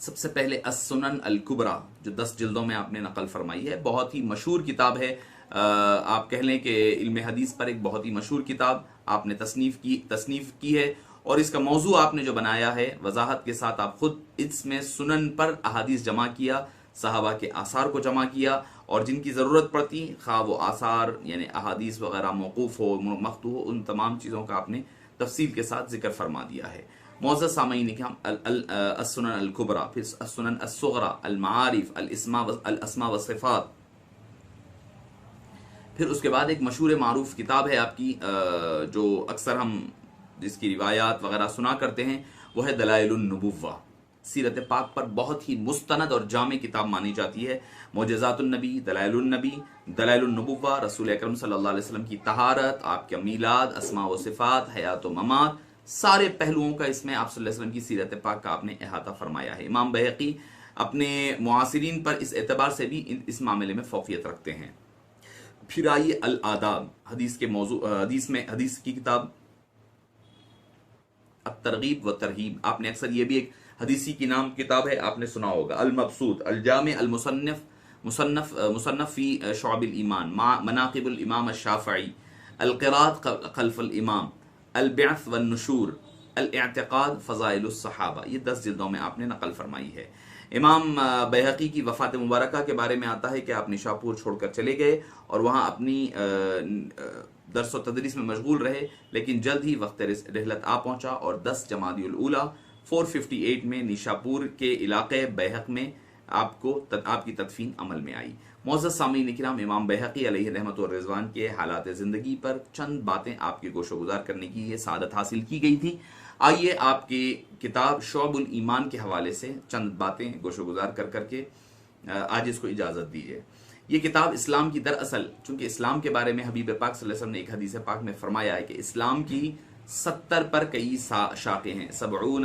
سب سے پہلے السنن الکبریٰ جو 10 جلدوں میں آپ نے نقل فرمائی ہے، بہت ہی مشہور کتاب ہے، آپ کہہ لیں کہ علم حدیث پر ایک بہت ہی مشہور کتاب آپ نے تصنیف کی ہے، اور اس کا موضوع آپ نے جو بنایا ہے وضاحت کے ساتھ، آپ خود اس میں سنن پر احادیث جمع کیا، صحابہ کے آثار کو جمع کیا، اور جن کی ضرورت پڑتی خواہ وہ آثار یعنی احادیث وغیرہ موقوف ہو مقطوع ہو، ان تمام چیزوں کا آپ نے تفصیل کے ساتھ ذکر فرما دیا ہے۔ معزز سامعین کرام، السنن الکبریٰ، پھر السنن الصغریٰ، المعارف، الاسماء والصفات، پھر اس کے بعد ایک مشہور معروف کتاب ہے آپ کی جو اکثر ہم جس کی روایات وغیرہ سنا کرتے ہیں، وہ ہے دلائل النبوہ، سیرت پاک پر بہت ہی مستند اور جامع کتاب مانی جاتی ہے۔ معجزات النبی، دلائل النبی، دلائل النبوہ، رسول اکرم صلی اللہ علیہ وسلم کی طہارت، آپ کا میلاد، اسماء و صفات، حیات و ممات، سارے پہلوؤں کا اس میں آپ صلی اللہ علیہ وسلم کی سیرت پاک کا آپ نے احاطہ فرمایا ہے۔ امام بہقی اپنے معاصرین پر اس اعتبار سے بھی اس معاملے میں فوقیت رکھتے ہیں۔ پھر آئیے الآداب، حدیث کے موضوع، حدیث کی کتاب الترغیب و ترہیب، آپ نے اکثر یہ بھی ایک حدیثی کی نام کتاب ہے، آپ نے سنا ہوگا۔ المبسوط، الجامع، مصنف فی شعب الایمان، مناقب الامام الشافعی، القراءۃ خلف الامام، البعث والنشور، الاعتقاد، فضائل الصحابہ، یہ 10 جلدوں میں آپ نے نقل فرمائی ہے۔ امام بیہقی کی وفات مبارکہ کے بارے میں آتا ہے کہ آپ نشاپور چھوڑ کر چلے گئے اور وہاں اپنی درس و تدریس میں مشغول رہے، لیکن جلد ہی وقت رحلت آ پہنچا اور 10 جمادی الاولیٰ 458 میں نیشاپور کے علاقے بیہق میں آپ کی تدفین عمل میں آئی۔ معزز سامعین کرام، امام بیہقی علیہ رحمت و رضوان کے حالات زندگی پر چند باتیں آپ کے گوش و گزار کرنے کی یہ سعادت حاصل کی گئی تھی۔ آئیے آپ کی کتاب شعب الایمان کے حوالے سے چند باتیں گوش و گزار کر کے آج اس کو اجازت دیجیے۔ یہ کتاب اسلام کی دراصل، چونکہ اسلام کے بارے میں حبیب پاک صلی اللہ علیہ وسلم نے ایک حدیث پاک میں فرمایا ہے کہ اسلام کی 70 پر کئی شاخیں ہیں، 70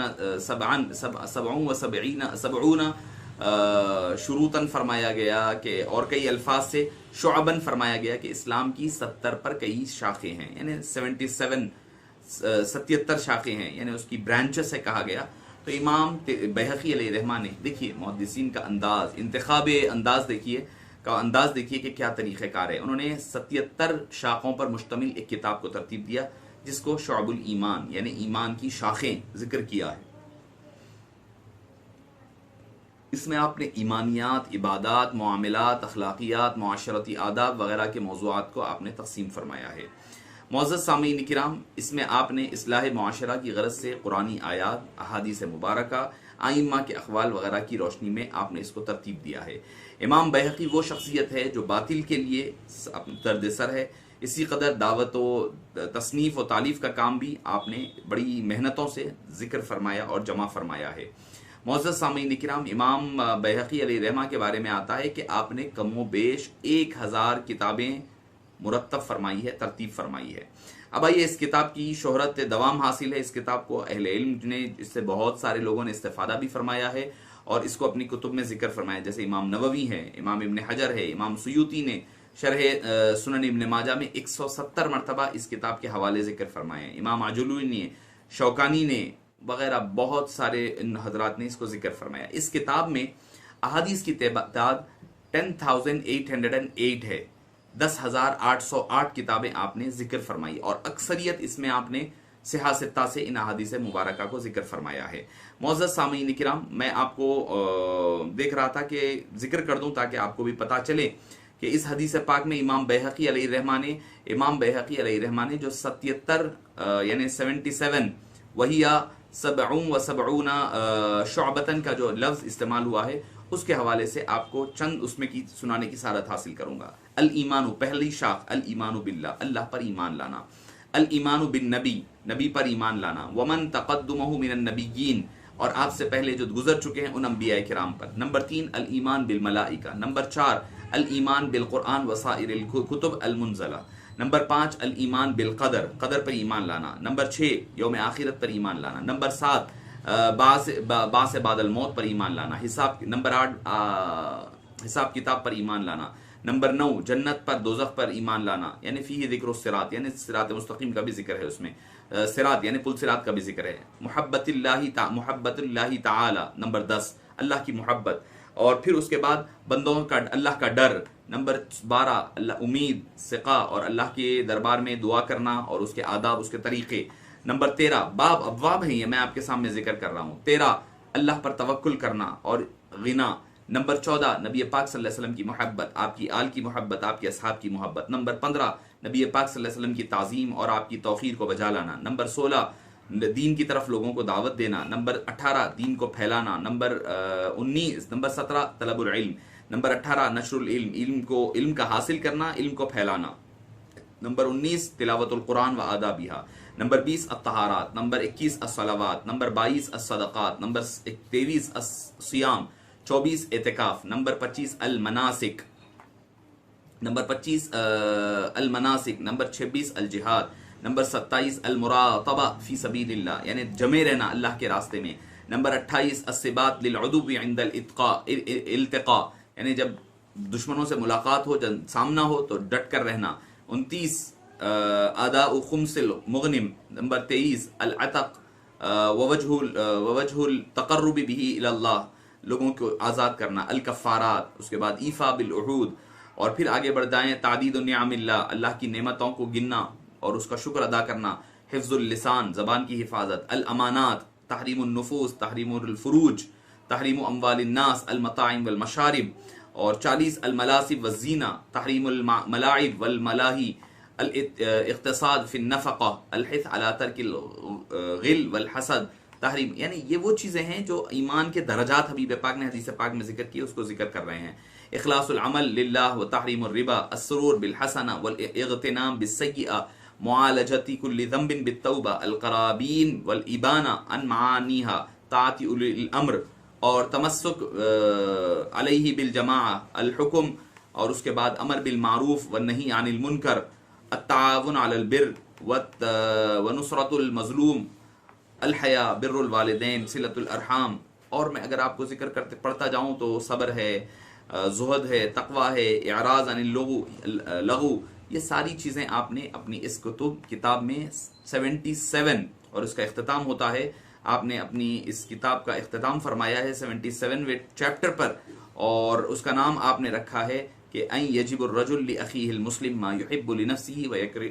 شروطاً فرمایا گیا کہ، اور کئی الفاظ سے شعباً فرمایا گیا کہ اسلام کی 70 پر کئی شاخیں ہیں، یعنی 77 شاخیں ہیں، یعنی اس کی برانچز سے کہا گیا۔ تو امام بیہقی علیہ رحمہ نے، دیکھیے محدثین کا انداز، انتخاب انداز دیکھیے کہ کیا طریقہ کار ہے۔ انہوں نے 77 شاخوں پر مشتمل ایک کتاب کو ترتیب دیا جس کو شعب الایمان یعنی ایمان کی شاخیں ذکر کیا ہے۔ اس میں آپ نے ایمانیات، عبادات، معاملات، اخلاقیات، معاشرتی آداب وغیرہ کے موضوعات کو آپ نے تقسیم فرمایا ہے۔ معزز سامعین کرام، اس میں آپ نے اصلاح معاشرہ کی غرض سے قرآنی آیات، احادیث مبارکہ، ائمہ کے اقوال وغیرہ کی روشنی میں آپ نے اس کو ترتیب دیا ہے۔ امام بیہقی وہ شخصیت ہے جو باطل کے لیے درد سر ہے، اسی قدر دعوت و تصنیف و تالیف کا کام بھی آپ نے بڑی محنتوں سے ذکر فرمایا اور جمع فرمایا ہے۔ معزز سامعین کرام، امام بیہقی علیہ رحمہ کے بارے میں آتا ہے کہ آپ نے کم و بیش 1000 کتابیں مرتب فرمائی ہے، ترتیب فرمائی ہے۔ اب آئیے، اس کتاب کی شہرت دوام حاصل ہے، اس کتاب کو اہل علم نے، اس سے بہت سارے لوگوں نے استفادہ بھی فرمایا ہے اور اس کو اپنی کتب میں ذکر فرمایا، جیسے امام نووی ہے، امام ابن حجر ہے، امام سیوطی نے شرح سنن ابن ماجہ میں 170 مرتبہ اس کتاب کے حوالے ذکر فرمائے ہیں، امام عجلوی نے، شوکانی نے وغیرہ بہت سارے ان حضرات نے اس کو ذکر فرمایا۔ اس کتاب میں احادیث کی تعداد 10,808 ہے، 10,808 کتابیں آپ نے ذکر فرمائی، اور اکثریت اس میں آپ نے صحاح ستہ سے ان احادیث مبارکہ کو ذکر فرمایا ہے۔ معزز سامعین کرام، میں آپ کو دیکھ رہا تھا کہ ذکر کر دوں تاکہ آپ کو بھی پتہ چلے کہ اس حدیث پاک میں امام بیہقی علیہ رحمہ نے جو 77 یعنی 77 وہیا 77 شعبتن کا جو لفظ استعمال ہوا ہے، اس کے حوالے سے آپ کو چند اس میں کی سنانے کی سعادت حاصل کروں گا۔ الایمان، پہلی شاخ، الایمان باللہ، اللہ پر ایمان لانا۔ الایمان بالنبی، نبی پر ایمان لانا۔ ومن تقدمہ من النبیین، اور آپ سے پہلے جو گزر چکے ہیں ان انبیاء کرام پر۔ نمبر 3 الایمان بالملائکہ۔ نمبر 4 الایمان بالقرآن وسائر الکتب المنزلہ۔ نمبر 5 الایمان بالقدر، قدر پر ایمان لانا۔ نمبر 6 یوم آخرت پر ایمان لانا۔ نمبر 7 بعث بعد الموت پر ایمان لانا۔ نمبر 8 حساب کتاب پر ایمان لانا۔ نمبر 9 جنت پر، دوزخ پر ایمان لانا، یعنی فیہ ذکر الصراط، یعنی صراط مستقیم کا بھی ذکر ہے اس میں، صراط یعنی پل صراط کا بھی ذکر ہے۔ محبت اللہ تعالی۔ نمبر 10 اللہ کی محبت، اور پھر اس کے بعد بندوں کا اللہ کا ڈر، نمبر 12 اللہ امید، ثقہ اور اللہ کے دربار میں دعا کرنا اور اس کے آداب، اس کے طریقے، نمبر 13 ابواب ہیں یہ میں آپ کے سامنے ذکر کر رہا ہوں، 13 اللہ پر توکل کرنا اور غنا، نمبر 14 نبی پاک صلی اللہ علیہ وسلم کی محبت، آپ کی آل کی محبت، آپ کے اصحاب کی محبت، نمبر 15 نبی پاک صلی اللہ علیہ وسلم کی تعظیم اور آپ کی توقیر کو بجا لانا، نمبر 16 دین کی طرف لوگوں کو دعوت دینا، نمبر 18 دین کو پھیلانا، نمبر 17 طلب العلم، نمبر 18 نشر العلم، علم کا حاصل کرنا، علم کو پھیلانا، نمبر 19 تلاوت القرآن و آدابها، نمبر 20 الطہارات، نمبر 21 الصلوات، نمبر 22 الصدقات، نمبر 23 الصیام، 24 اعتکاف، نمبر 25 المناسک، نمبر 26 الجہاد، نمبر 27 المراقبہ فی سبیل اللہ، یعنی جمع رہنا اللہ کے راستے میں، نمبر 28 الثبات للعدو عند الالتقاء، یعنی جب دشمنوں سے ملاقات ہو، جب سامنا ہو تو ڈٹ کر رہنا، 29 اداء خمس المغنم، نمبر 23 العتق ووجہ التقرب به الی اللہ، لوگوں کو آزاد کرنا، الکفارات، اس کے بعد ایفا بالعہود، اور پھر آگے بڑھ جائیں تعدید النعم اللہ کی نعمتوں کو گننا اور اس کا شکر ادا کرنا، حفظ اللسان، زبان کی حفاظت، الامانات، تحریم النفوس، تحریم الفروج، تحریم اموال الناس، المطاعم والمشارب، اور 40 الملاسب والزینہ، تحریم الملاعب والملاہی، الاقتصاد فی النفقہ، الحث علی ترک الغل والحسد، تحریم، یعنی یہ وہ چیزیں ہیں جو ایمان کے درجات حبیب پاک نے حدیث پاک میں ذکر کیے، اس کو ذکر کر رہے ہیں، اخلاص العمل للہ و تحریم الربا، السرور بالحسنہ والاغتنام بالسیئہ، معالجت کل ذنب بالتوبہ، القرابین والابانہ عن معانیہا، طاعت اولی الامر، اور تمسک علیہ بالجماعہ، الحکم، اور اس کے بعد امر بالمعروف والنہی عن المنکر، التعاون علی البر ونصرت المظلوم، الحیا، بر الوالدین، صلۃ الارحام، اور میں اگر آپ کو ذکر کرتے پڑھتا جاؤں تو صبر ہے، زہد ہے، تقوی ہے، اعراض عن اللغو، یہ ساری چیزیں آپ نے اپنی اس کتاب میں 77، اور اس کا اختتام ہوتا ہے، آپ نے اپنی اس کتاب کا اختتام فرمایا ہے 77ویں چیپٹر پر، اور اس کا نام آپ نے رکھا ہے کہ ان یجب الرجل لاخیہ المسلم ما یحب لنفسہ ویکرہ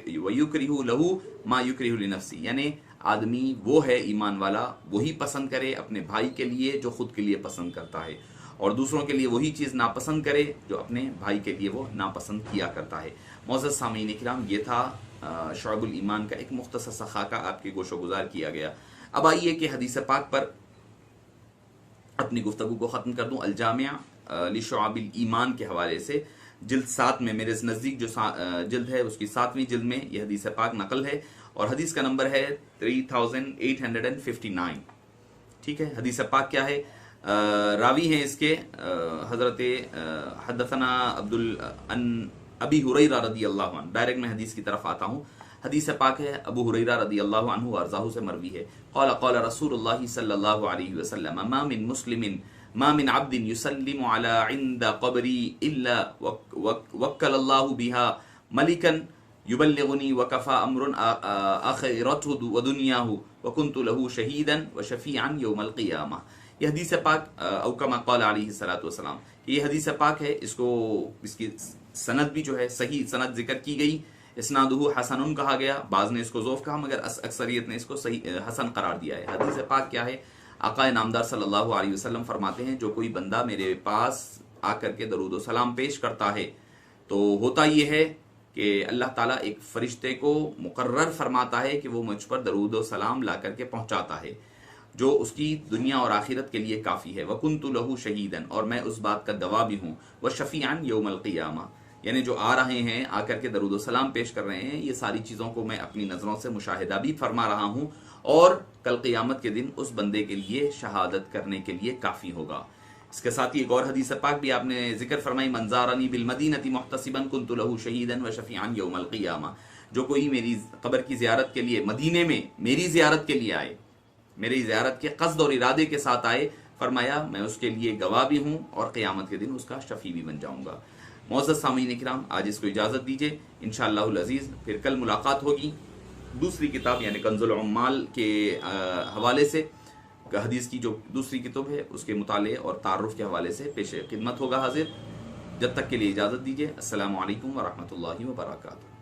لہ ما یکرہ لنفسہ، یعنی آدمی وہ ہے ایمان والا، وہی پسند کرے اپنے بھائی کے لیے جو خود کے لیے پسند کرتا ہے، اور دوسروں کے لیے وہی چیز ناپسند کرے جو اپنے بھائی کے لیے وہ ناپسند کیا کرتا ہے۔ معزز سامعین کرام، یہ تھا شعب الایمان کا ایک مختصر سا خاکہ آپ کے گوش و گزار کیا گیا۔ اب آئیے کہ حدیث پاک پر اپنی گفتگو کو ختم کر دوں۔ الجامع لشعب الایمان کے حوالے سے جلد 7 میں، میرے نزدیک جو جلد ہے اس کی 7ویں جلد میں یہ حدیث پاک نقل ہے، اور حدیث کا نمبر ہے 3859۔ ٹھیک ہے، حدیث پاک کیا ہے؟ راوی ہیں اس کے حضرت حدثنا ابی ہریرہ رضی اللہ عنہ، ڈائریکٹ میں حدیث کی طرف آتا ہوں۔ حدیث پاک ہے، ابو ہریرہ رضی اللہ عنہ وارضاہ سے مروی ہے، قال قال رسول اللہ صلی اللہ علیہ وسلم ما من مسلم ما من عبد يسلم على عند قبری الا وکل اللہ بها ملکا یبلغنی وکفى امر آخرته ودنیاه وکنت له شہیدا وشفیعا یوم القیامہ۔ یہ حدیث پاک او کما قال علیہ الصلوۃ والسلام، یہ حدیث پاک ہے، اس کی سند بھی جو ہے صحیح سند ذکر کی گئی، اسنادہ حسن کہا گیا، بعض نے اس کو ضعف کہا مگر اکثریت نے اس کو صحیح حسن قرار دیا ہے۔ حدیث پاک کیا ہے؟ آقا نامدار صلی اللہ علیہ وسلم فرماتے ہیں، جو کوئی بندہ میرے پاس آ کر کے درود و سلام پیش کرتا ہے تو ہوتا یہ ہے کہ اللہ تعالیٰ ایک فرشتے کو مقرر فرماتا ہے کہ وہ مجھ پر درود و سلام لا کر کے پہنچاتا ہے، جو اس کی دنیا اور آخرت کے لیے کافی ہے۔ وَكُنْتُ لَهُ شَهِيدًا، اور میں اس بات کا گواہ بھی ہوں۔ وَشَفِيعًا يَوْمَ الْقِيَامَةِ، یعنی جو آ رہے ہیں، آ کر کے درود و سلام پیش کر رہے ہیں، یہ ساری چیزوں کو میں اپنی نظروں سے مشاہدہ بھی فرما رہا ہوں، اور کل قیامت کے دن اس بندے کے لیے شہادت کرنے کے لیے کافی ہوگا۔ اس کے ساتھ ہی ایک اور حدیث پاک بھی آپ نے ذکر فرمائی، من زارنی بالمدینۃ محتسبا کنت له شہیدا وشفیعا یوم القیامہ، جو کوئی میری قبر کی زیارت کے لیے مدینے میں میری زیارت کے لیے آئے، میری زیارت کے قصد اور ارادے کے ساتھ آئے، فرمایا میں اس کے لیے گواہ بھی ہوں اور قیامت کے دن اس کا شفیع بھی بن جاؤں گا۔ معزز سامعین کرام، آج اس کو اجازت دیجیے، انشاءاللہ العزیز پھر کل ملاقات ہوگی دوسری کتاب یعنی کنز العمال کے حوالے سے۔ حدیث کی جو دوسری کتب ہے اس کے مطالعے اور تعارف کے حوالے سے پیش خدمت ہوگا حاضر. جب تک کے لیے اجازت دیجیے. السلام علیکم ورحمۃ اللہ وبرکاتہ.